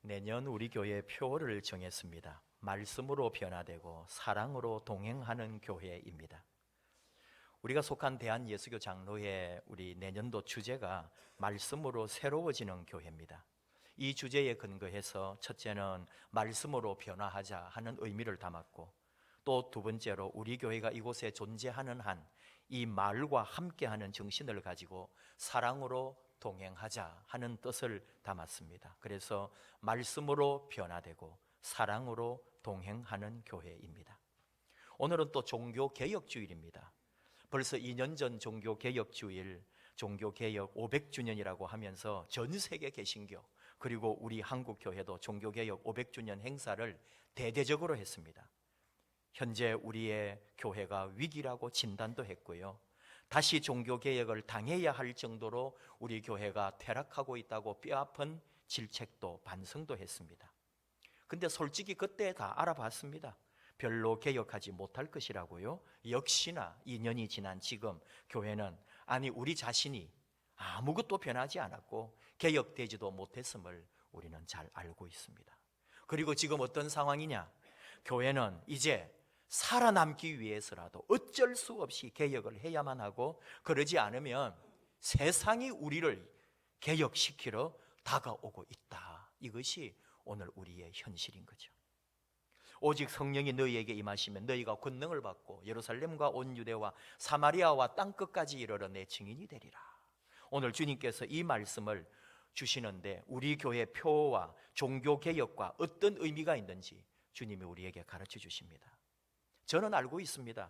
내년 우리 교회 표어를 정했습니다. 말씀으로 변화되고 사랑으로 동행하는 교회입니다. 우리가 속한 대한예수교 장로회 우리 내년도 주제가 말씀으로 새로워지는 교회입니다. 이 주제에 근거해서 첫째는 말씀으로 변화하자 하는 의미를 담았고, 또 두 번째로 우리 교회가 이곳에 존재하는 한 이 말과 함께하는 정신을 가지고 사랑으로 동행하자 하는 뜻을 담았습니다. 그래서 말씀으로 변화되고 사랑으로 동행하는 교회입니다. 오늘은 또 종교개혁주일입니다. 벌써 2년 전 종교개혁주일, 종교개혁 500주년이라고 하면서 전 세계 개신교 그리고 우리 한국교회도 종교개혁 500주년 행사를 대대적으로 했습니다. 현재 우리의 교회가 위기라고 진단도 했고요, 다시 종교개혁을 당해야 할 정도로 우리 교회가 퇴락하고 있다고 뼈아픈 질책도 반성도 했습니다. 근데 솔직히 그때 다 알아봤습니다. 별로 개혁하지 못할 것이라고요. 역시나 2년이 지난 지금 교회는 우리 자신이 아무것도 변하지 않았고 개혁되지도 못했음을 우리는 잘 알고 있습니다. 그리고 지금 어떤 상황이냐? 교회는 이제 살아남기 위해서라도 어쩔 수 없이 개혁을 해야만 하고, 그러지 않으면 세상이 우리를 개혁시키러 다가오고 있다. 이것이 오늘 우리의 현실인 거죠. 오직 성령이 너희에게 임하시면 너희가 권능을 받고 예루살렘과 온 유대와 사마리아와 땅끝까지 이르러 내 증인이 되리라. 오늘 주님께서 이 말씀을 주시는데 우리 교회 표와 종교개혁과 어떤 의미가 있는지 주님이 우리에게 가르쳐 주십니다. 저는 알고 있습니다.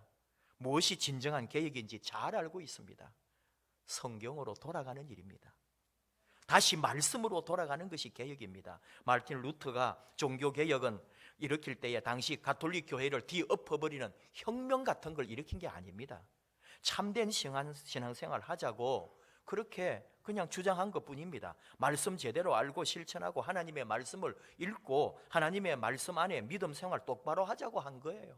무엇이 진정한 개혁인지 잘 알고 있습니다. 성경으로 돌아가는 일입니다. 다시 말씀으로 돌아가는 것이 개혁입니다. 마르틴 루터가 종교개혁은 일으킬 때에 당시 가톨릭 교회를 뒤엎어버리는 혁명 같은 걸 일으킨 게 아닙니다. 참된 신앙생활 하자고 그렇게 그냥 주장한 것뿐입니다. 말씀 제대로 알고 실천하고 하나님의 말씀을 읽고 하나님의 말씀 안에 믿음 생활 똑바로 하자고 한 거예요.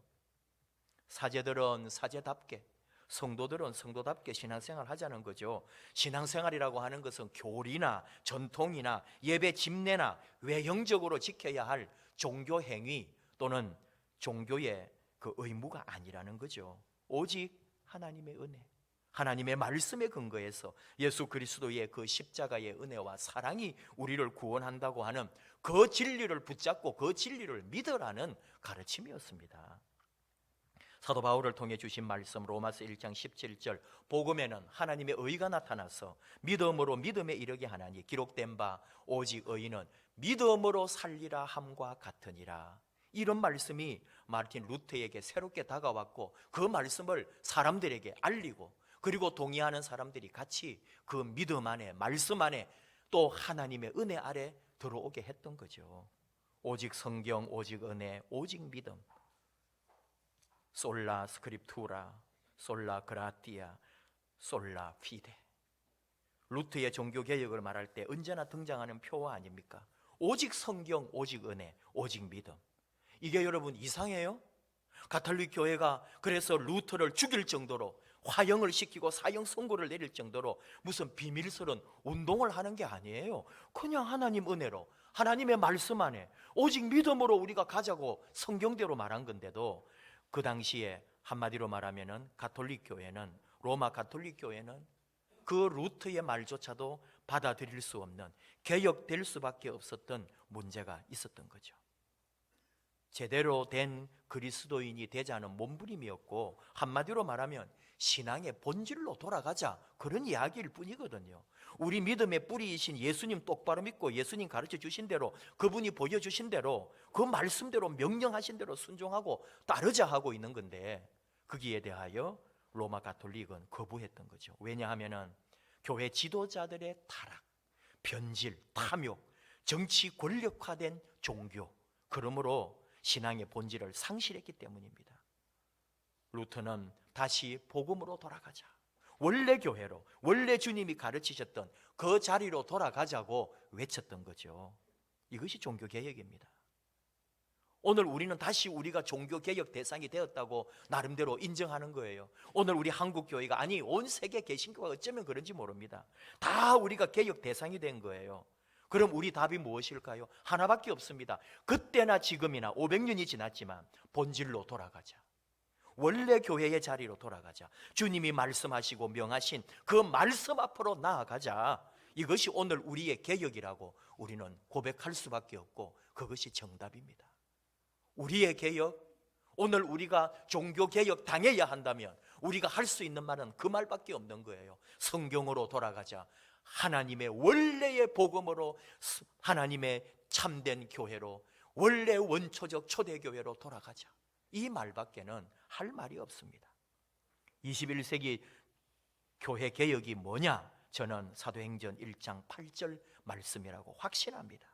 사제들은 사제답게, 성도들은 성도답게 신앙생활 하자는 거죠. 신앙생활이라고 하는 것은 교리나 전통이나 예배 집례나 외형적으로 지켜야 할 종교 행위 또는 종교의 그 의무가 아니라는 거죠. 오직 하나님의 은혜, 하나님의 말씀에 근거해서 예수 그리스도의 그 십자가의 은혜와 사랑이 우리를 구원한다고 하는 그 진리를 붙잡고 그 진리를 믿으라는 가르침이었습니다. 사도 바울을 통해 주신 말씀 로마서 1장 17절, 복음에는 하나님의 의가 나타나서 믿음으로 믿음에 이르게 하나니 기록된 바 오직 의인은 믿음으로 살리라 함과 같으니라. 이런 말씀이 마르틴 루터에게 새롭게 다가왔고 그 말씀을 사람들에게 알리고, 그리고 동의하는 사람들이 같이 그 믿음 안에 말씀 안에 또 하나님의 은혜 아래 들어오게 했던 거죠. 오직 성경, 오직 은혜, 오직 믿음, 솔라 스크립투라, 솔라 그라티아, 솔라 피데. 루트의 종교개혁을 말할 때 언제나 등장하는 표어 아닙니까? 오직 성경, 오직 은혜, 오직 믿음. 이게 여러분 이상해요? 가톨릭 교회가 그래서 루터를 죽일 정도로 화형을 시키고 사형 선고를 내릴 정도로 무슨 비밀스러운 운동을 하는 게 아니에요. 그냥 하나님 은혜로 하나님의 말씀 안에 오직 믿음으로 우리가 가자고 성경대로 말한 건데도, 그 당시에 한마디로 말하면은 가톨릭 교회는, 로마 가톨릭 교회는 그 루터의 말조차도 받아들일 수 없는, 개혁될 수밖에 없었던 문제가 있었던 거죠. 제대로 된 그리스도인이 되자는 몸부림이었고, 한마디로 말하면 신앙의 본질로 돌아가자, 그런 이야기일 뿐이거든요. 우리 믿음의 뿌리이신 예수님 똑바로 믿고 예수님 가르쳐 주신 대로, 그분이 보여주신 대로 그 말씀대로 명령하신 대로 순종하고 따르자 하고 있는 건데, 거기에 대하여 로마 가톨릭은 거부했던 거죠. 왜냐하면 교회 지도자들의 타락, 변질, 탐욕, 정치 권력화된 종교, 그러므로 신앙의 본질을 상실했기 때문입니다. 루터는 다시 복음으로 돌아가자, 원래 교회로, 원래 주님이 가르치셨던 그 자리로 돌아가자고 외쳤던 거죠. 이것이 종교개혁입니다. 오늘 우리는 다시 우리가 종교개혁 대상이 되었다고 나름대로 인정하는 거예요. 오늘 우리 한국교회가, 온 세계 개신교가 어쩌면 그런지 모릅니다. 다 우리가 개혁 대상이 된 거예요. 그럼 우리 답이 무엇일까요? 하나밖에 없습니다. 그때나 지금이나 500년이 지났지만 본질로 돌아가자. 원래 교회의 자리로 돌아가자. 주님이 말씀하시고 명하신 그 말씀 앞으로 나아가자. 이것이 오늘 우리의 개혁이라고 우리는 고백할 수밖에 없고 그것이 정답입니다. 우리의 개혁, 오늘 우리가 종교개혁 당해야 한다면 우리가 할 수 있는 말은 그 말밖에 없는 거예요. 성경으로 돌아가자. 하나님의 원래의 복음으로, 하나님의 참된 교회로, 원래 원초적 초대교회로 돌아가자. 이 말밖에는 할 말이 없습니다. 21세기 교회 개혁이 뭐냐? 저는 사도행전 1장 8절 말씀이라고 확신합니다.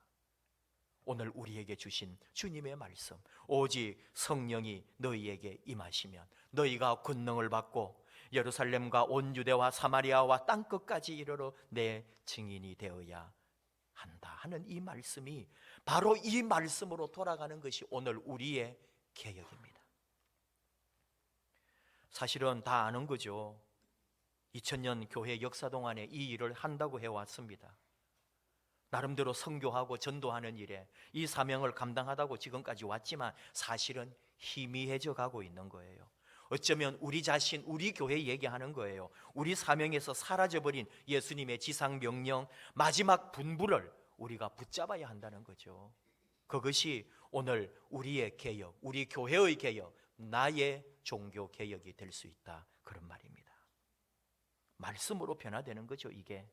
오늘 우리에게 주신 주님의 말씀, 오직 성령이 너희에게 임하시면 너희가 권능을 받고 예루살렘과 온 유대와 사마리아와 땅끝까지 이르러 내 증인이 되어야 한다 하는 이 말씀이 바로 이 말씀으로 돌아가는 것이 오늘 우리의 개혁입니다. 사실은 다 아는 거죠. 2000년 교회 역사 동안에 이 일을 한다고 해왔습니다. 나름대로 선교하고 전도하는 일에 이 사명을 감당하다고 지금까지 왔지만 사실은 희미해져 가고 있는 거예요. 어쩌면 우리 자신, 우리 교회 얘기하는 거예요. 우리 사명에서 사라져버린 예수님의 지상 명령, 마지막 분부를 우리가 붙잡아야 한다는 거죠. 그것이 오늘 우리의 개혁, 우리 교회의 개혁, 나의 종교 개혁이 될 수 있다, 그런 말입니다. 말씀으로 변화되는 거죠, 이게.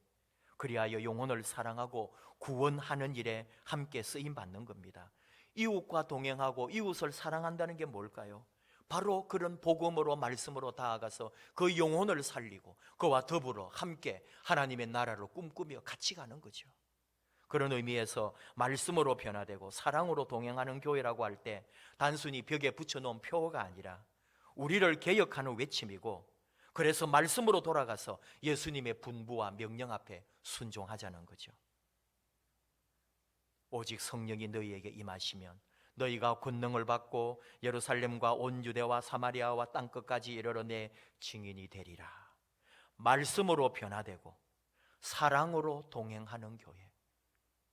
그리하여 영혼을 사랑하고 구원하는 일에 함께 쓰임 받는 겁니다. 이웃과 동행하고 이웃을 사랑한다는 게 뭘까요? 바로 그런 복음으로, 말씀으로 다가가서 그 영혼을 살리고 그와 더불어 함께 하나님의 나라를 꿈꾸며 같이 가는 거죠. 그런 의미에서 말씀으로 변화되고 사랑으로 동행하는 교회라고 할 때 단순히 벽에 붙여놓은 표어가 아니라 우리를 개혁하는 외침이고, 그래서 말씀으로 돌아가서 예수님의 분부와 명령 앞에 순종하자는 거죠. 오직 성령이 너희에게 임하시면 너희가 권능을 받고 예루살렘과 온 유대와 사마리아와 땅끝까지 이르러 내 증인이 되리라. 말씀으로 변화되고 사랑으로 동행하는 교회,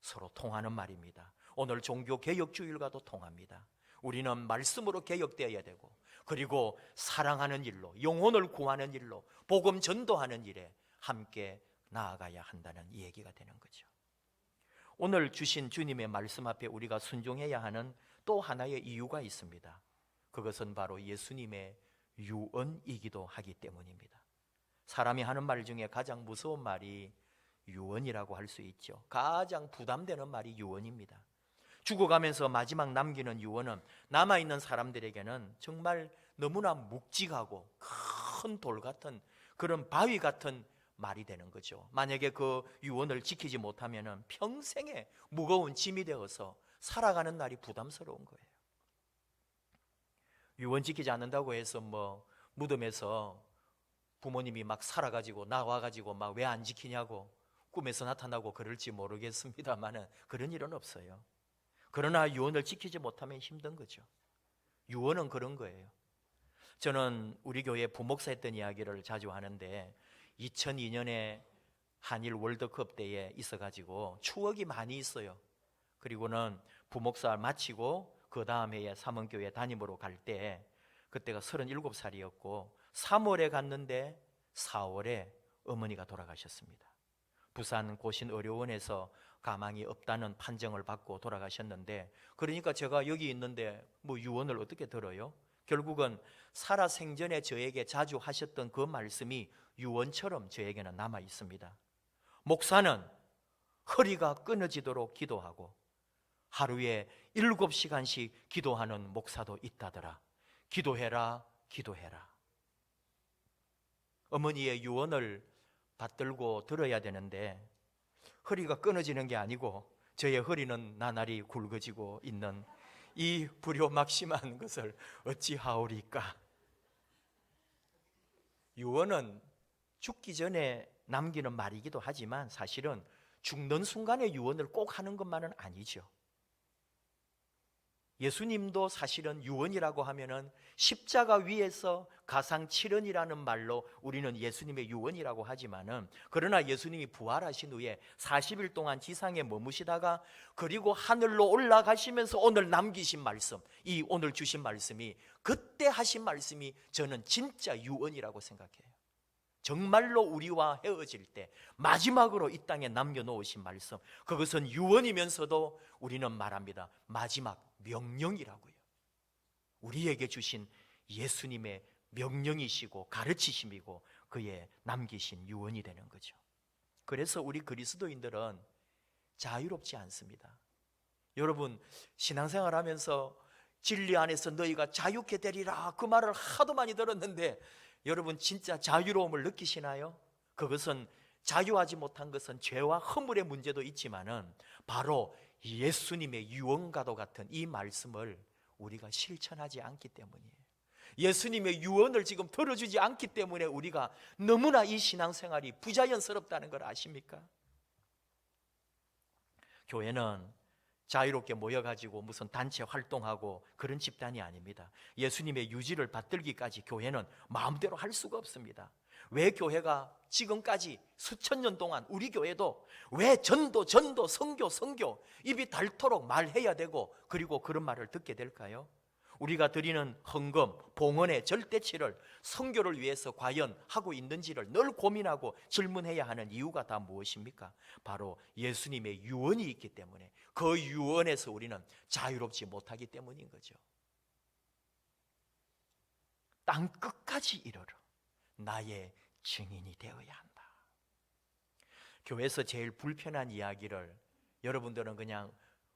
서로 통하는 말입니다. 오늘 종교개혁주일과도 통합니다. 우리는 말씀으로 개혁되어야 되고, 그리고 사랑하는 일로, 영혼을 구하는 일로, 복음 전도하는 일에 함께 나아가야 한다는 얘기가 되는 거죠. 오늘 주신 주님의 말씀 앞에 우리가 순종해야 하는 또 하나의 이유가 있습니다. 그것은 바로 예수님의 유언이기도 하기 때문입니다. 사람이 하는 말 중에 가장 무서운 말이 유언이라고 할 수 있죠. 가장 부담되는 말이 유언입니다. 죽어가면서 마지막 남기는 유언은 남아있는 사람들에게는 정말 너무나 묵직하고 큰 돌 같은, 그런 바위 같은 말이 되는 거죠. 만약에 그 유언을 지키지 못하면 평생에 무거운 짐이 되어서 살아가는 날이 부담스러운 거예요. 유언 지키지 않는다고 해서 무덤에서 부모님이 막 살아가지고 나와가지고 막 왜 안 지키냐고 꿈에서 나타나고 그럴지 모르겠습니다만은 그런 일은 없어요. 그러나 유언을 지키지 못하면 힘든 거죠. 유언은 그런 거예요. 저는 우리 교회 부목사 했던 이야기를 자주 하는데 2002년에 한일 월드컵 때에 있어가지고 추억이 많이 있어요. 그리고는 부목사 마치고 그 다음 해에 삼원교회 담임으로 갈 때 그때가 37살이었고 3월에 갔는데 4월에 어머니가 돌아가셨습니다. 부산 고신의료원에서 가망이 없다는 판정을 받고 돌아가셨는데, 그러니까 제가 여기 있는데 유언을 어떻게 들어요? 결국은 살아생전에 저에게 자주 하셨던 그 말씀이 유언처럼 저에게는 남아 있습니다. 목사는 허리가 끊어지도록 기도하고 하루에 7시간씩 기도하는 목사도 있다더라. 기도해라, 기도해라. 어머니의 유언을 받들고 들어야 되는데 허리가 끊어지는 게 아니고 저의 허리는 나날이 굵어지고 있는 이 불효막심한 것을 어찌하오리까. 유언은 죽기 전에 남기는 말이기도 하지만 사실은 죽는 순간에 유언을 꼭 하는 것만은 아니죠. 예수님도 사실은 유언이라고 하면은 십자가 위에서 가상 7언이라는 말로 우리는 예수님의 유언이라고 하지만은, 그러나 예수님이 부활하신 후에 40일 동안 지상에 머무시다가 그리고 하늘로 올라가시면서 오늘 남기신 말씀, 이 오늘 주신 말씀이, 그때 하신 말씀이 저는 진짜 유언이라고 생각해요. 정말로 우리와 헤어질 때 마지막으로 이 땅에 남겨놓으신 말씀, 그것은 유언이면서도 우리는 말합니다, 마지막 명령이라고요. 우리에게 주신 예수님의 명령이시고 가르치심이고 그의 남기신 유언이 되는 거죠. 그래서 우리 그리스도인들은 자유롭지 않습니다. 여러분, 신앙생활 하면서 진리 안에서 너희가 자유케 되리라, 그 말을 하도 많이 들었는데 여러분 진짜 자유로움을 느끼시나요? 그것은, 자유하지 못한 것은 죄와 허물의 문제도 있지만은 바로 예수님의 유언과도 같은 이 말씀을 우리가 실천하지 않기 때문이에요. 예수님의 유언을 지금 들어주지 않기 때문에 우리가 너무나 이 신앙생활이 부자연스럽다는 걸 아십니까? 교회는 자유롭게 모여가지고 무슨 단체 활동하고 그런 집단이 아닙니다. 예수님의 유지를 받들기까지 교회는 마음대로 할 수가 없습니다. 왜 교회가 지금까지 수천 년 동안, 우리 교회도 왜 전도 선교 입이 닳도록 말해야 되고 그리고 그런 말을 듣게 될까요? 우리가 드리는 헌금, 봉헌의 절대치를 선교를 위해서 과연 하고 있는지를 늘 고민하고 질문해야 하는 이유가 다 무엇입니까? 바로 예수님의 유언이 있기 때문에, 그 유언에서 우리는 자유롭지 못하기 때문인 거죠. 땅 끝까지 이르러 나의 증인이 되어야 한다. 교회에서 제일 불편한 이야기를 여러분들은 그냥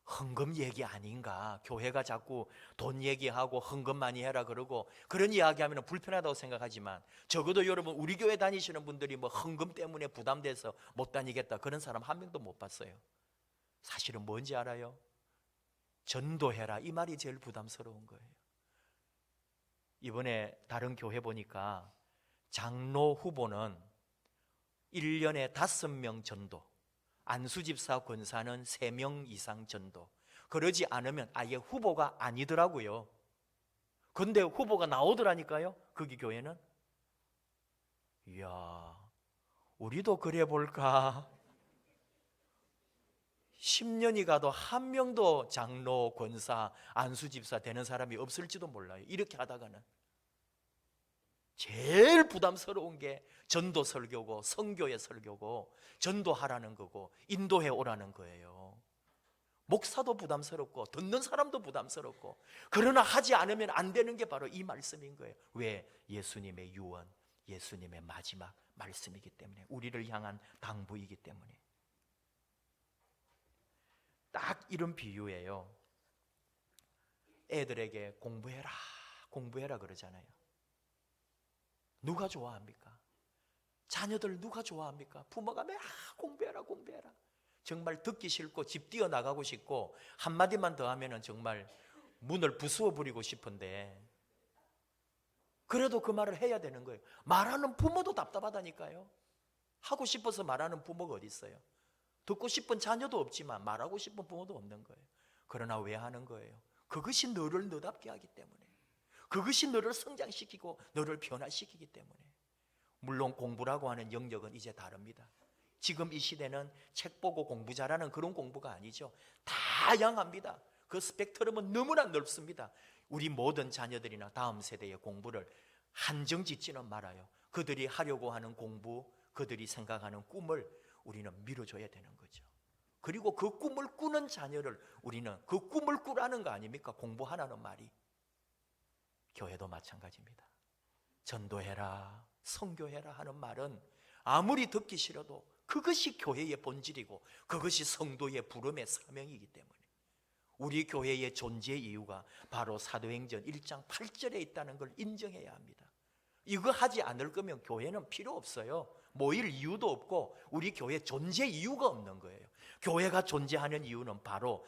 헌금 얘기 아닌가, 교회가 자꾸 돈 얘기하고 헌금 많이 해라 그러고 그런 이야기하면 불편하다고 생각하지만, 적어도 여러분 우리 교회 다니시는 분들이 뭐 헌금 때문에 부담돼서 못 다니겠다 그런 사람 한 명도 못 봤어요. 사실은 뭔지 알아요? 전도해라, 이 말이 제일 부담스러운 거예요. 이번에 다른 교회 보니까 장로 후보는 1년에 5명 전도, 안수집사 권사는 3명 이상 전도, 그러지 않으면 아예 후보가 아니더라고요. 근데 후보가 나오더라니까요, 거기 교회는. 이야, 우리도 그래 볼까? 10년이 가도 한 명도 장로, 권사, 안수집사 되는 사람이 없을지도 몰라요. 이렇게 하다가는. 제일 부담스러운 게 전도 설교고 선교의 설교고 전도하라는 거고 인도해 오라는 거예요. 목사도 부담스럽고 듣는 사람도 부담스럽고, 그러나 하지 않으면 안 되는 게 바로 이 말씀인 거예요. 왜? 예수님의 유언, 예수님의 마지막 말씀이기 때문에, 우리를 향한 당부이기 때문에. 딱 이런 비유예요. 애들에게 공부해라 그러잖아요. 누가 좋아합니까? 자녀들 누가 좋아합니까? 부모가 매일 공부해라. 정말 듣기 싫고 집 뛰어나가고 싶고 한마디만 더 하면 정말 문을 부수어 버리고 싶은데, 그래도 그 말을 해야 되는 거예요. 말하는 부모도 답답하다니까요. 하고 싶어서 말하는 부모가 어디 있어요? 듣고 싶은 자녀도 없지만 말하고 싶은 부모도 없는 거예요. 그러나 왜 하는 거예요? 그것이 너를 너답게 하기 때문에, 그것이 너를 성장시키고 너를 변화시키기 때문에. 물론 공부라고 하는 영역은 이제 다릅니다. 지금 이 시대는 책 보고 공부 잘하는 그런 공부가 아니죠. 다양합니다. 그 스펙트럼은 너무나 넓습니다. 우리 모든 자녀들이나 다음 세대의 공부를 한정 짓지는 말아요. 그들이 하려고 하는 공부, 그들이 생각하는 꿈을 우리는 밀어줘야 되는 거죠. 그리고 그 꿈을 꾸는 자녀를 우리는 그 꿈을 꾸라는 거 아닙니까? 공부하라는 말이. 교회도 마찬가지입니다. 전도해라, 선교해라 하는 말은 아무리 듣기 싫어도 그것이 교회의 본질이고 그것이 성도의 부름의 사명이기 때문에, 우리 교회의 존재 이유가 바로 사도행전 1장 8절에 있다는 걸 인정해야 합니다. 이거 하지 않을 거면 교회는 필요 없어요. 모일 이유도 없고 우리 교회 존재 이유가 없는 거예요. 교회가 존재하는 이유는 바로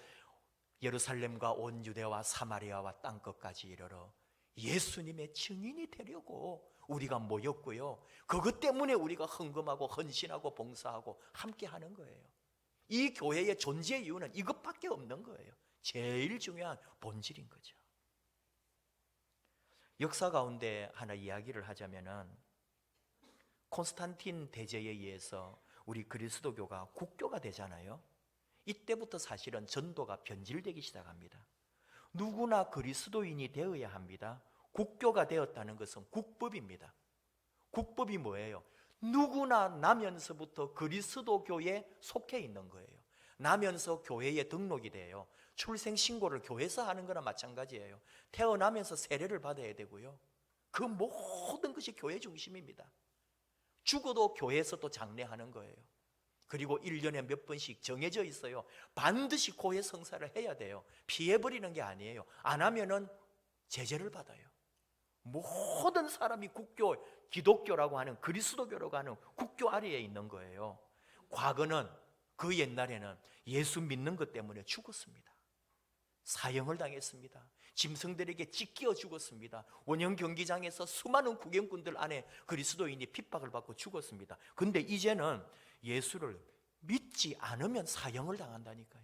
예루살렘과 온 유대와 사마리아와 땅끝까지 이르러 예수님의 증인이 되려고 우리가 모였고요. 그것 때문에 우리가 헌금하고 헌신하고 봉사하고 함께 하는 거예요. 이 교회의 존재 이유는 이것밖에 없는 거예요. 제일 중요한 본질인 거죠. 역사 가운데 하나 이야기를 하자면은 콘스탄틴 대제에 의해서 우리 그리스도교가 국교가 되잖아요. 이때부터 사실은 전도가 변질되기 시작합니다. 누구나 그리스도인이 되어야 합니다. 국교가 되었다는 것은 국법입니다. 국법이 뭐예요? 누구나 나면서부터 그리스도교에 속해 있는 거예요. 나면서 교회에 등록이 돼요. 출생신고를 교회에서 하는 거나 마찬가지예요. 태어나면서 세례를 받아야 되고요. 그 모든 것이 교회 중심입니다. 죽어도 교회에서 또 장례하는 거예요. 그리고 1년에 몇 번씩 정해져 있어요. 반드시 고해 성사를 해야 돼요. 피해버리는 게 아니에요. 안 하면은 제재를 받아요. 모든 사람이 국교, 기독교라고 하는, 그리스도교라고 하는 국교 아래에 있는 거예요. 과거는, 그 옛날에는 예수 믿는 것 때문에 죽었습니다. 사형을 당했습니다. 짐승들에게 찢겨 죽었습니다. 원형 경기장에서 수많은 구경꾼들 안에 그리스도인이 핍박을 받고 죽었습니다. 근데 이제는 예수를 믿지 않으면 사형을 당한다니까요.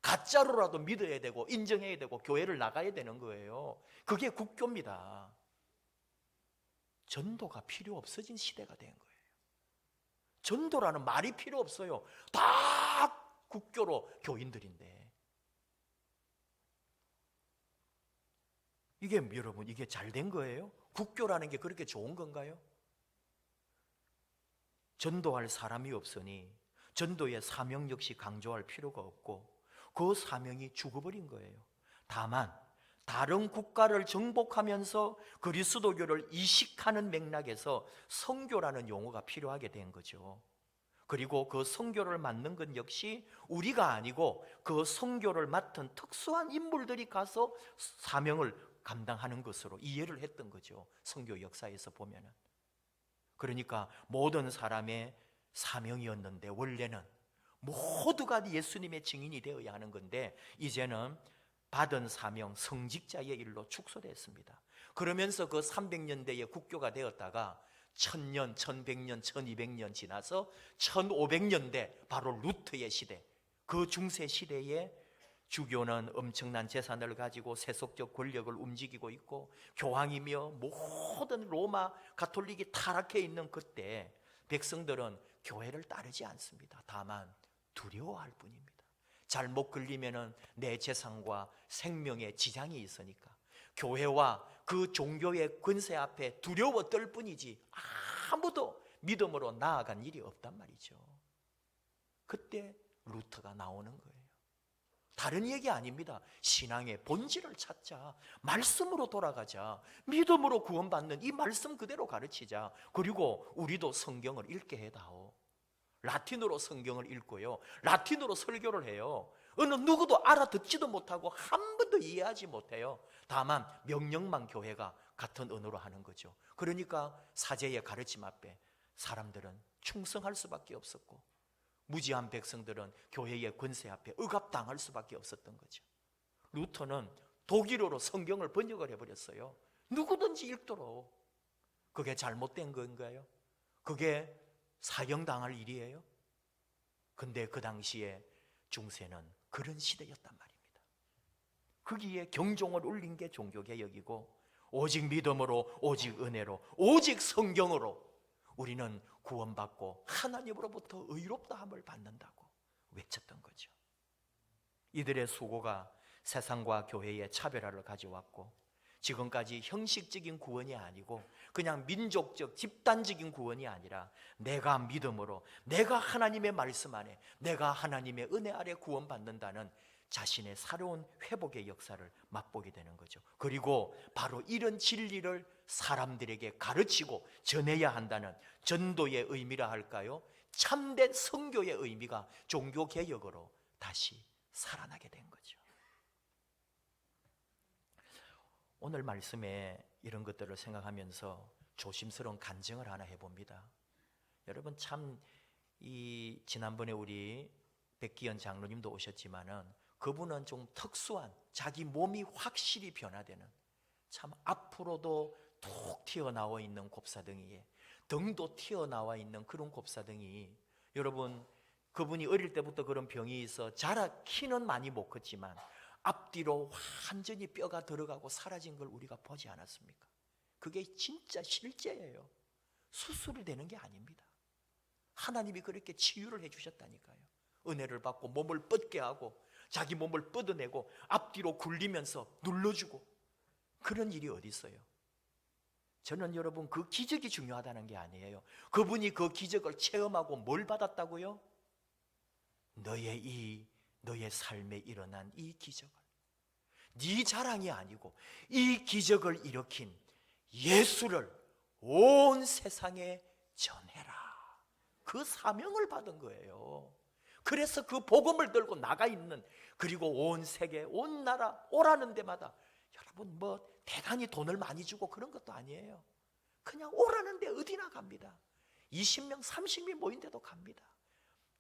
가짜로라도 믿어야 되고 인정해야 되고 교회를 나가야 되는 거예요. 그게 국교입니다. 전도가 필요 없어진 시대가 된 거예요. 전도라는 말이 필요 없어요. 다 국교로 교인들인데. 이게 여러분, 이게 잘 된 거예요? 국교라는 게 그렇게 좋은 건가요? 전도할 사람이 없으니 전도의 사명 역시 강조할 필요가 없고 그 사명이 죽어버린 거예요. 다만 다른 국가를 정복하면서 그리스도교를 이식하는 맥락에서 선교라는 용어가 필요하게 된 거죠. 그리고 그 선교를 맡는 건 역시 우리가 아니고 그 선교를 맡은 특수한 인물들이 가서 사명을 감당하는 것으로 이해를 했던 거죠. 선교 역사에서 보면은. 그러니까 모든 사람의 사명이었는데 원래는 모두가 예수님의 증인이 되어야 하는 건데 이제는 받은 사명, 성직자의 일로 축소됐습니다. 그러면서 그 300년대에 국교가 되었다가 1000년, 1100년, 1200년 지나서 1500년대 바로 루터의 시대, 그 중세 시대에 주교는 엄청난 재산을 가지고 세속적 권력을 움직이고 있고 교황이며 모든 로마 가톨릭이 타락해 있는 그때 백성들은 교회를 따르지 않습니다. 다만 두려워할 뿐입니다. 잘못 걸리면은 내 재산과 생명에 지장이 있으니까 교회와 그 종교의 권세 앞에 두려워 떨 뿐이지 아무도 믿음으로 나아간 일이 없단 말이죠. 그때 루터가 나오는 거예요. 다른 얘기 아닙니다. 신앙의 본질을 찾자. 말씀으로 돌아가자. 믿음으로 구원받는 이 말씀 그대로 가르치자. 그리고 우리도 성경을 읽게 해다오. 라틴어로 성경을 읽고요. 라틴어로 설교를 해요. 어느 누구도 알아듣지도 못하고 한 번도 이해하지 못해요. 다만 명령만 교회가 같은 언어로 하는 거죠. 그러니까 사제의 가르침 앞에 사람들은 충성할 수밖에 없었고 무지한 백성들은 교회의 권세 앞에 억압당할 수밖에 없었던 거죠. 루터는 독일어로 성경을 번역을 해버렸어요. 누구든지 읽도록. 그게 잘못된 건가요? 그게 사형당할 일이에요? 근데 그 당시에 중세는 그런 시대였단 말입니다. 거기에 경종을 울린 게 종교개혁이고 오직 믿음으로, 오직 은혜로, 오직 성경으로 우리는 구원받고 하나님으로부터 의롭다함을 받는다고 외쳤던 거죠. 이들의 수고가 세상과 교회의 차별화를 가져왔고 지금까지 형식적인 구원이 아니고 그냥 민족적 집단적인 구원이 아니라 내가 믿음으로 내가 하나님의 말씀 안에 내가 하나님의 은혜 아래 구원받는다는 자신의 새로운 회복의 역사를 맛보게 되는 거죠. 그리고 바로 이런 진리를 사람들에게 가르치고 전해야 한다는 전도의 의미라 할까요? 참된 선교의 의미가 종교개혁으로 다시 살아나게 된 거죠. 오늘 말씀에 이런 것들을 생각하면서 조심스러운 간증을 하나 해봅니다. 여러분 참 이 지난번에 우리 백기현 장로님도 오셨지만은 그분은 좀 특수한 자기 몸이 확실히 변화되는 참 앞으로도 툭 튀어나와 있는 곱사등이에 등도 튀어나와 있는 그런 곱사등이 여러분 그분이 어릴 때부터 그런 병이 있어 자라 키는 많이 못 컸지만 앞뒤로 완전히 뼈가 들어가고 사라진 걸 우리가 보지 않았습니까? 그게 진짜 실제예요. 수술이 되는 게 아닙니다. 하나님이 그렇게 치유를 해주셨다니까요. 은혜를 받고 몸을 뻗게 하고 자기 몸을 뻗어내고 앞뒤로 굴리면서 눌러주고, 그런 일이 어디 있어요? 저는 여러분 그 기적이 중요하다는 게 아니에요. 그분이 그 기적을 체험하고 뭘 받았다고요? 너의 삶에 일어난 이 기적을, 네 자랑이 아니고 이 기적을 일으킨 예수를 온 세상에 전해라. 그 사명을 받은 거예요. 그래서 그 복음을 들고 나가 있는, 그리고 온 세계, 온 나라 오라는 데마다, 여러분 뭐 대단히 돈을 많이 주고 그런 것도 아니에요. 그냥 오라는 데 어디나 갑니다. 20명, 30명 모인 데도 갑니다.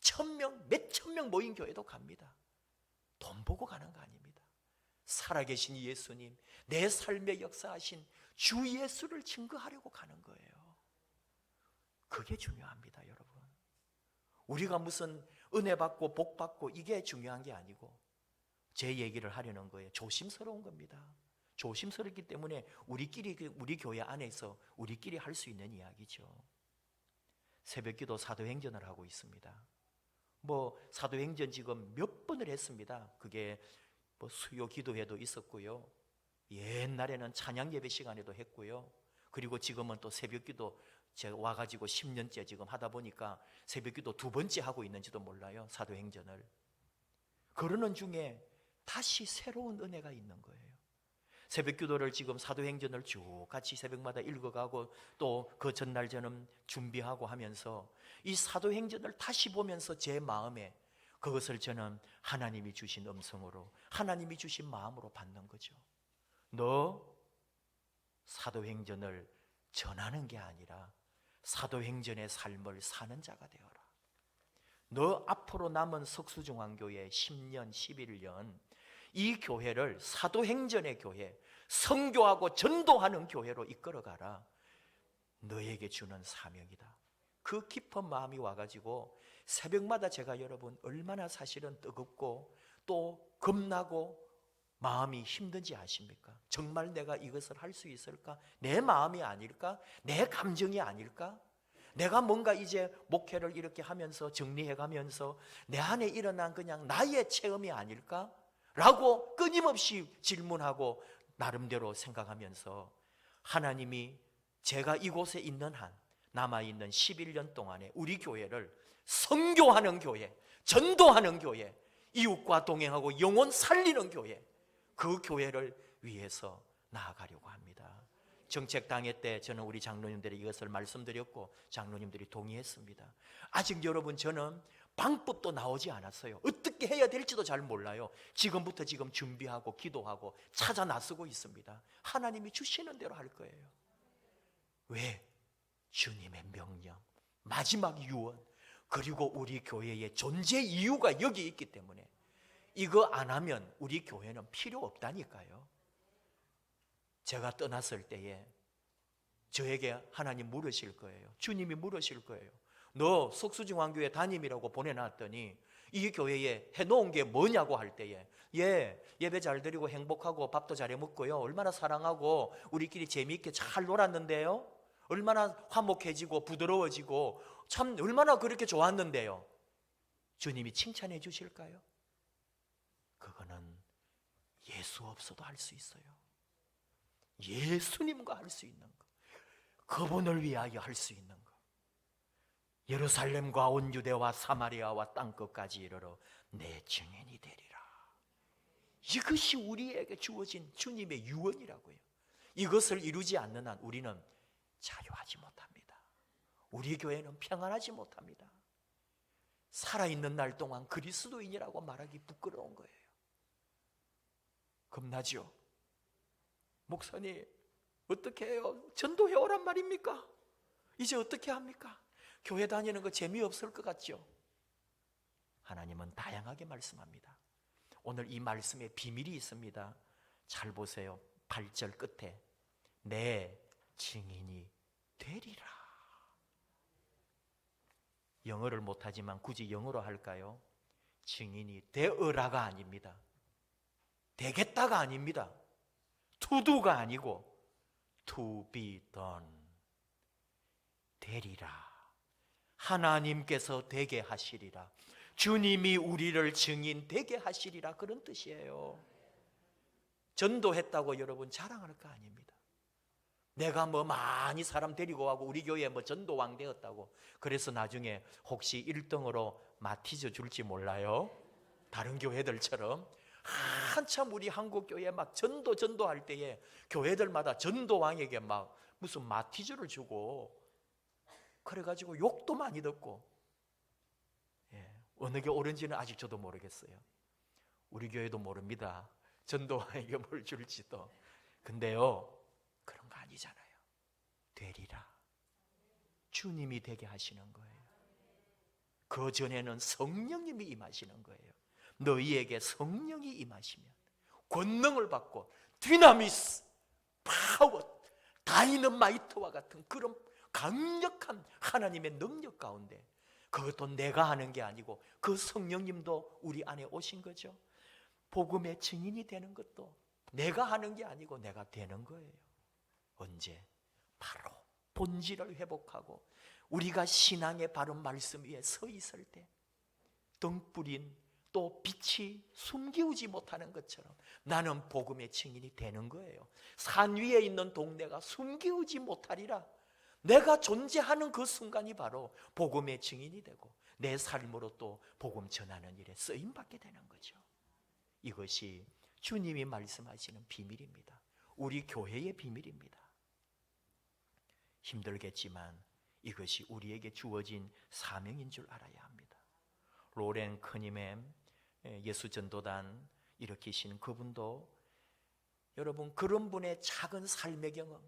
1000명, 몇천 명 모인 교회도 갑니다. 돈 보고 가는 거 아닙니다. 살아계신 예수님, 내 삶에 역사하신 주 예수를 증거하려고 가는 거예요. 그게 중요합니다, 여러분. 우리가 무슨 은혜 받고 복 받고 이게 중요한 게 아니고, 제 얘기를 하려는 거예요. 조심스러운 겁니다. 조심스럽기 때문에 우리 교회 안에서 우리끼리 할 수 있는 이야기죠. 새벽기도 사도행전을 하고 있습니다. 뭐 사도행전 지금 몇 번을 했습니다. 그게 뭐 수요 기도회도 있었고요. 옛날에는 찬양 예배 시간에도 했고요. 그리고 지금은 또 새벽기도 제가 와가지고 10년째 지금 하다 보니까 새벽기도 2번째 하고 있는지도 몰라요. 사도행전을. 그러는 중에 다시 새로운 은혜가 있는 거예요. 새벽기도를 지금 사도행전을 쭉 같이 새벽마다 읽어가고 또 그 전날 저는 준비하고 하면서 이 사도행전을 다시 보면서 제 마음에 그것을 저는 하나님이 주신 음성으로, 하나님이 주신 마음으로 받는 거죠. 너 사도행전을 전하는 게 아니라 사도행전의 삶을 사는 자가 되어라. 너 앞으로 남은 석수중앙교회 10년, 11년 이 교회를 사도행전의 교회, 선교하고 전도하는 교회로 이끌어가라. 너에게 주는 사명이다. 그 깊은 마음이 와가지고 새벽마다 제가 여러분 얼마나 사실은 뜨겁고 또 겁나고 마음이 힘든지 아십니까? 정말 내가 이것을 할 수 있을까? 내 마음이 아닐까? 내 감정이 아닐까? 내가 뭔가 이제 목회를 이렇게 하면서 정리해가면서 내 안에 일어난 그냥 나의 체험이 아닐까? 라고 끊임없이 질문하고 나름대로 생각하면서 하나님이 제가 이곳에 있는 한 남아있는 11년 동안에 우리 교회를 선교하는 교회, 전도하는 교회, 이웃과 동행하고 영혼 살리는 교회, 그 교회를 위해서 나아가려고 합니다. 정책당회 때 저는 우리 장로님들이 이것을 말씀드렸고 장로님들이 동의했습니다. 아직 여러분 저는 방법도 나오지 않았어요. 어떻게 해야 될지도 잘 몰라요. 지금부터 지금 준비하고 기도하고 찾아 나서고 있습니다. 하나님이 주시는 대로 할 거예요. 왜? 주님의 명령, 마지막 유언, 그리고 우리 교회의 존재 이유가 여기 있기 때문에 이거 안 하면 우리 교회는 필요 없다니까요. 제가 떠났을 때에 저에게 하나님 물으실 거예요. 주님이 물으실 거예요. 너 석수중앙교회 담임이라고 보내놨더니 이 교회에 해놓은 게 뭐냐고 할 때에 예배 잘 드리고 행복하고 밥도 잘 해먹고요, 얼마나 사랑하고 우리끼리 재미있게 잘 놀았는데요, 얼마나 화목해지고 부드러워지고 참 얼마나 그렇게 좋았는데요. 주님이 칭찬해 주실까요? 그거는 예수 없어도 할 수 있어요. 예수님과 할 수 있는 거, 그분을 위하여 할 수 있는 거. 예루살렘과 온 유대와 사마리아와 땅끝까지 이르러 내 증인이 되리라. 이것이 우리에게 주어진 주님의 유언이라고요. 이것을 이루지 않는 한 우리는 자유하지 못합니다. 우리 교회는 평안하지 못합니다. 살아있는 날 동안 그리스도인이라고 말하기 부끄러운 거예요. 겁나죠? 목사님 어떻게 해요? 전도해 오란 말입니까? 이제 어떻게 합니까? 교회 다니는 거 재미없을 것 같죠? 하나님은 다양하게 말씀합니다. 오늘 이 말씀에 비밀이 있습니다. 잘 보세요. 8절 끝에 내 증인이 되리라. 영어를 못하지만 굳이 영어로 할까요? 증인이 되어라가 아닙니다. 되겠다가 아닙니다. to do가 아니고 to be done. 되리라. 하나님께서 되게 하시리라. 주님이 우리를 증인 되게 하시리라. 그런 뜻이에요. 전도했다고 여러분 자랑할 거 아닙니다. 내가 뭐 많이 사람 데리고 가고 우리 교회에 뭐 전도왕 되었다고 그래서 나중에 혹시 1등으로 마티즈 줄지 몰라요. 다른 교회들처럼 한참 우리 한국 교회 막 전도할 때에 교회들마다 전도왕에게 막 무슨 마티즈를 주고 그래가지고 욕도 많이 듣고, 어느 게 옳은지는 아직 저도 모르겠어요. 우리 교회도 모릅니다. 전도왕에게 뭘 줄지도. 근데요, 그런 거 아니잖아요. 되리라. 주님이 되게 하시는 거예요. 그 전에는 성령님이 임하시는 거예요. 너희에게 성령이 임하시면 권능을 받고 디나미스, 파워, 다이너마이트와 같은 그런 강력한 하나님의 능력 가운데, 그것도 내가 하는 게 아니고 그 성령님도 우리 안에 오신 거죠. 복음의 증인이 되는 것도 내가 하는 게 아니고 내가 되는 거예요. 언제? 바로 본질을 회복하고 우리가 신앙의 바른 말씀 위에 서 있을 때 등불인 또 빛이 숨기우지 못하는 것처럼 나는 복음의 증인이 되는 거예요. 산 위에 있는 동네가 숨기우지 못하리라. 내가 존재하는 그 순간이 바로 복음의 증인이 되고 내 삶으로 또 복음 전하는 일에 쓰임받게 되는 거죠. 이것이 주님이 말씀하시는 비밀입니다. 우리 교회의 비밀입니다. 힘들겠지만 이것이 우리에게 주어진 사명인 줄 알아야 합니다. 로렌 커니맨 예수전도단 일으키신 그분도 여러분 그런 분의 작은 삶의 경험,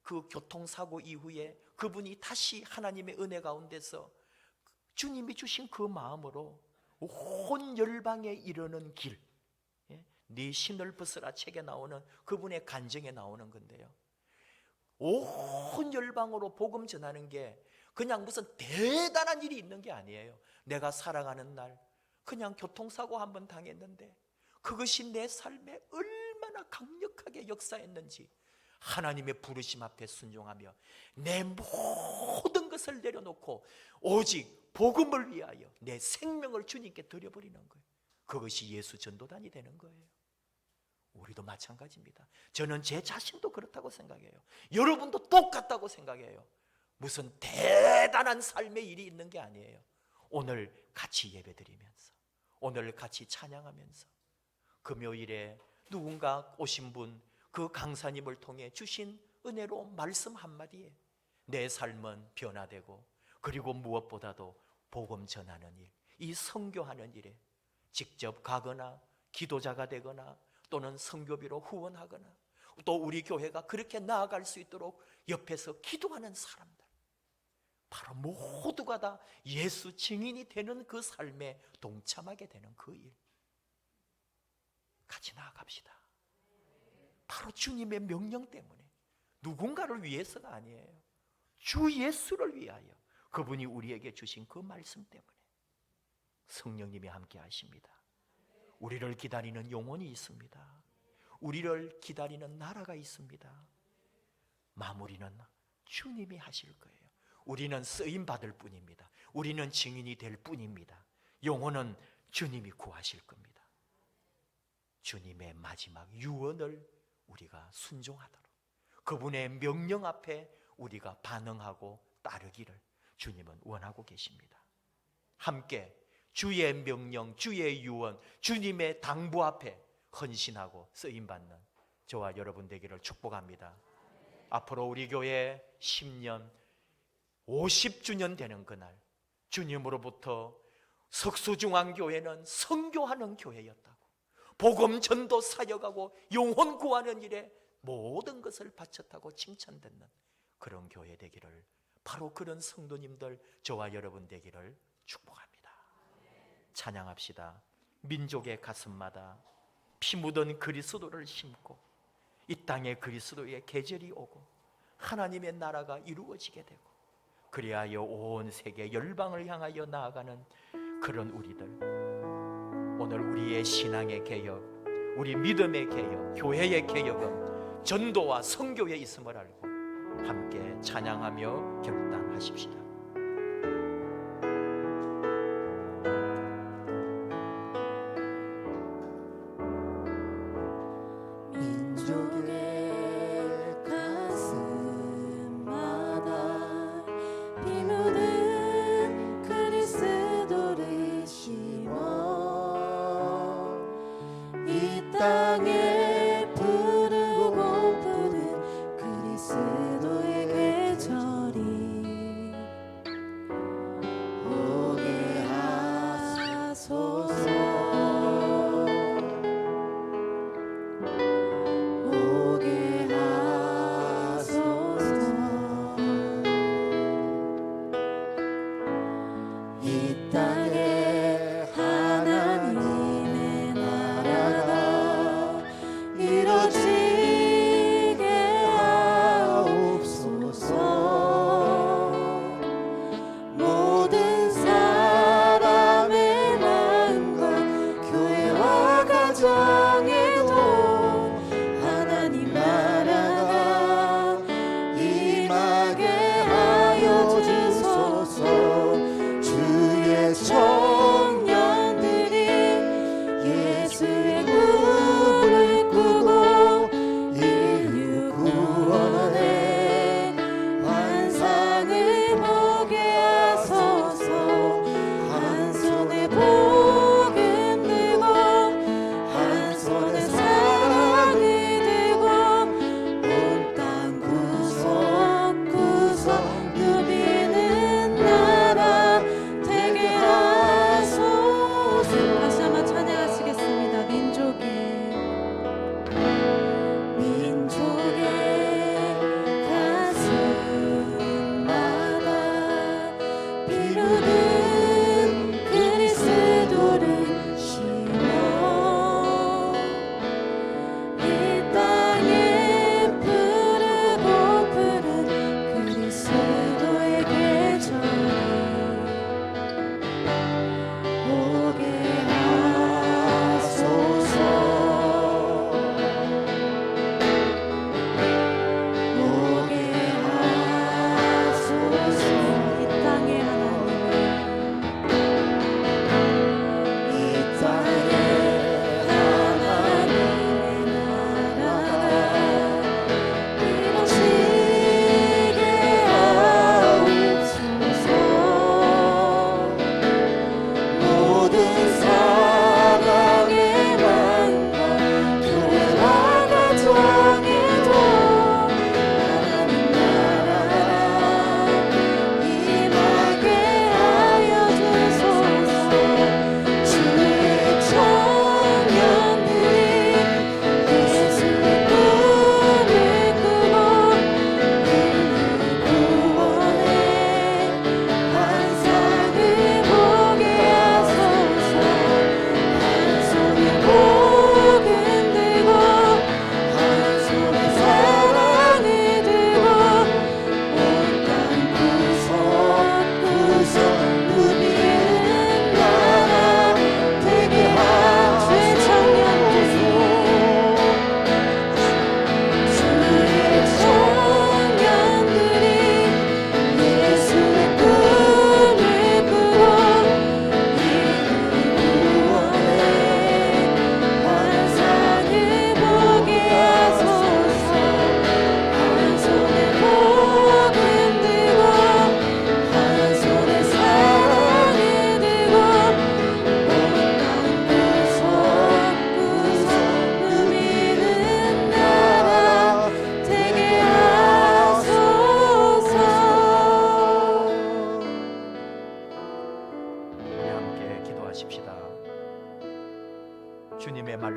그 교통사고 이후에 그분이 다시 하나님의 은혜 가운데서 주님이 주신 그 마음으로 온 열방에 이르는 길, 네 신을 벗으라 책에 나오는 그분의 간증에 나오는 건데요, 온 열방으로 복음 전하는 게 그냥 무슨 대단한 일이 있는 게 아니에요. 내가 살아가는 날 그냥 교통사고 한번 당했는데 그것이 내 삶에 얼마나 강력하게 역사했는지 하나님의 부르심 앞에 순종하며 내 모든 것을 내려놓고 오직 복음을 위하여 내 생명을 주님께 드려버리는 거예요. 그것이 예수 전도단이 되는 거예요. 우리도 마찬가지입니다. 저는 제 자신도 그렇다고 생각해요. 여러분도 똑같다고 생각해요. 무슨 대단한 삶의 일이 있는 게 아니에요. 오늘 같이 예배드리면서, 오늘 같이 찬양하면서, 금요일에 누군가 오신 분, 그 강사님을 통해 주신 은혜로 말씀 한마디에 내 삶은 변화되고, 그리고 무엇보다도 복음 전하는 일, 이 선교하는 일에 직접 가거나 기도자가 되거나 또는 선교비로 후원하거나 또 우리 교회가 그렇게 나아갈 수 있도록 옆에서 기도하는 사람들, 바로 모두가 다 예수 증인이 되는 그 삶에 동참하게 되는 그 일, 같이 나아갑시다. 바로 주님의 명령 때문에, 누군가를 위해서가 아니에요. 주 예수를 위하여 그분이 우리에게 주신 그 말씀 때문에 성령님이 함께 하십니다. 우리를 기다리는 영혼이 있습니다. 우리를 기다리는 나라가 있습니다. 마무리는 주님이 하실 거예요. 우리는 쓰임 받을 뿐입니다. 우리는 증인이 될 뿐입니다. 영혼은 주님이 구하실 겁니다. 주님의 마지막 유언을 우리가 순종하도록, 그분의 명령 앞에 우리가 반응하고 따르기를 주님은 원하고 계십니다. 함께 주의 명령, 주의 유언, 주님의 당부 앞에 헌신하고 쓰임받는 저와 여러분 되기를 축복합니다. 앞으로 우리 교회 10년, 50주년 되는 그날, 주님으로부터 석수중앙교회는 선교하는 교회였다고, 복음 전도 사역하고 영혼 구하는 일에 모든 것을 바쳤다고 칭찬받는 그런 교회 되기를, 바로 그런 성도님들 저와 여러분 되기를 축복합니다. 찬양합시다. 민족의 가슴마다 피 묻은 그리스도를 심고 이 땅에 그리스도의 계절이 오고 하나님의 나라가 이루어지게 되고, 그리하여 온 세계 열방을 향하여 나아가는 그런 우리들, 오늘 우리의 신앙의 개혁, 우리 믿음의 개혁, 교회의 개혁은 전도와 선교에 있음을 알고 함께 찬양하며 결단하십시다.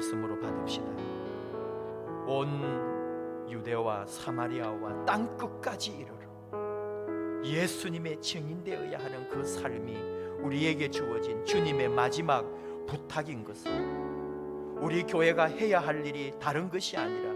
말씀으로 받읍시다. 온 유대와 사마리아와 땅 끝까지 이르러 예수님의 증인되어야 하는 그 삶이 우리에게 주어진 주님의 마지막 부탁인 것은 우리 교회가 해야 할 일이 다른 것이 아니라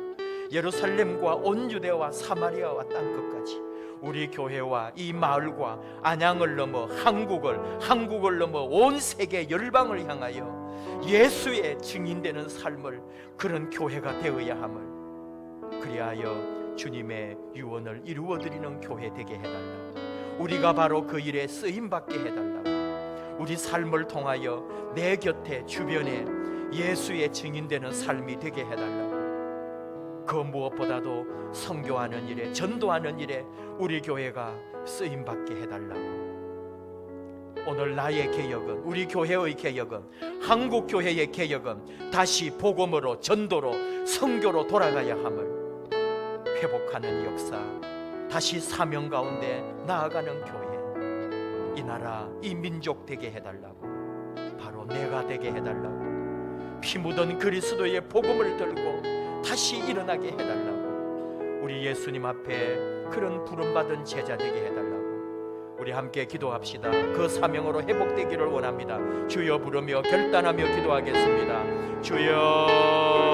예루살렘과 온 유대와 사마리아와 땅 끝까지 우리 교회와 이 마을과 안양을 넘어 한국을 넘어 온 세계 열방을 향하여 예수의 증인되는 삶을 그런 교회가 되어야 함을, 그리하여 주님의 유언을 이루어드리는 교회 되게 해달라고, 우리가 바로 그 일에 쓰임받게 해달라고, 우리 삶을 통하여 내 곁에 주변에 예수의 증인되는 삶이 되게 해달라고, 그 무엇보다도 선교하는 일에, 전도하는 일에 우리 교회가 쓰임받게 해달라고. 오늘 나의 개혁은, 우리 교회의 개혁은, 한국 교회의 개혁은 다시 복음으로, 전도로, 선교로 돌아가야 함을, 회복하는 역사, 다시 사명 가운데 나아가는 교회, 이 나라, 이 민족 되게 해달라고, 바로 내가 되게 해달라고, 피 묻은 그리스도의 복음을 들고 다시 일어나게 해달라고, 우리 예수님 앞에 그런 부름받은 제자 되게 해달라고. 우리 함께 기도합시다. 그 사명으로 회복되기를 원합니다. 주여 부르며 결단하며 기도하겠습니다. 주여.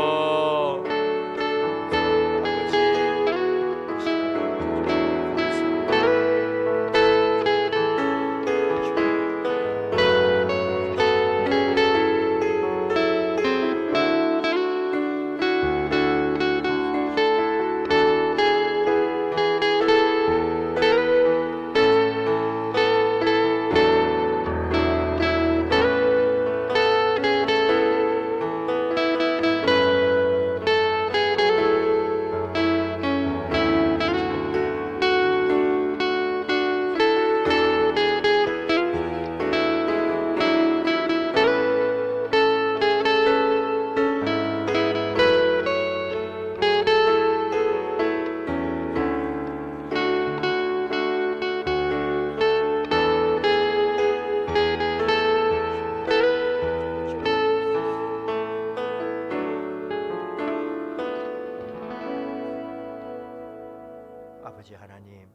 아버지 하나님,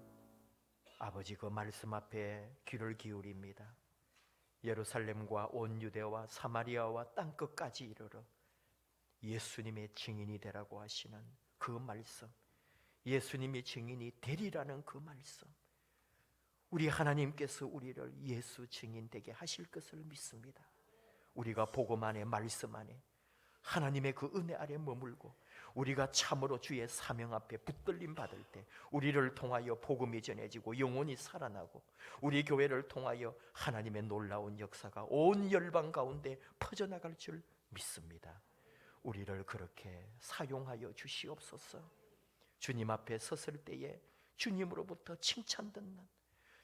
아버지 그 말씀 앞에 귀를 기울입니다. 예루살렘과 온 유대와 사마리아와 땅끝까지 이르러 예수님의 증인이 되라고 하시는 그 말씀, 예수님이 증인이 되리라는 그 말씀, 우리 하나님께서 우리를 예수 증인 되게 하실 것을 믿습니다. 우리가 복음 안에, 말씀 안에, 하나님의 그 은혜 아래 머물고 우리가 참으로 주의 사명 앞에 붙들림 받을 때 우리를 통하여 복음이 전해지고 영혼이 살아나고 우리 교회를 통하여 하나님의 놀라운 역사가 온 열방 가운데 퍼져나갈 줄 믿습니다. 우리를 그렇게 사용하여 주시옵소서. 주님 앞에 섰을 때에 주님으로부터 칭찬 듣는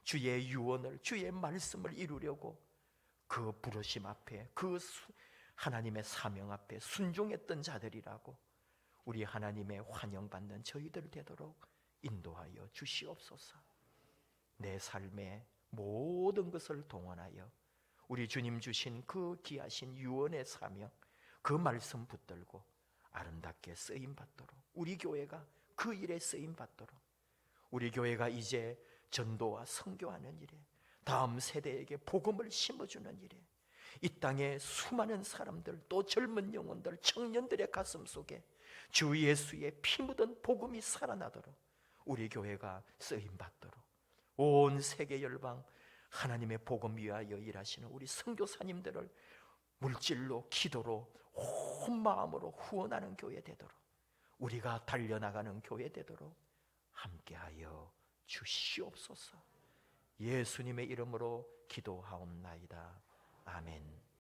주의 유언을, 주의 말씀을 이루려고 그 부르심 앞에, 그 하나님의 사명 앞에 순종했던 자들이라고 우리 하나님의 환영받는 저희들 되도록 인도하여 주시옵소서. 내 삶의 모든 것을 동원하여 우리 주님 주신 그 귀하신 유언의 사명, 그 말씀 붙들고 아름답게 쓰임받도록, 우리 교회가 그 일에 쓰임받도록, 우리 교회가 이제 전도와 선교하는 일에, 다음 세대에게 복음을 심어주는 일에, 이 땅에 수많은 사람들, 또 젊은 영혼들, 청년들의 가슴 속에 주 예수의 피 묻은 복음이 살아나도록 우리 교회가 쓰임받도록 온 세계 열방 하나님의 복음 위하여 일하시는 우리 선교사님들을 물질로, 기도로, 온 마음으로 후원하는 교회 되도록, 우리가 달려나가는 교회 되도록 함께하여 주시옵소서. 예수님의 이름으로 기도하옵나이다. 아멘.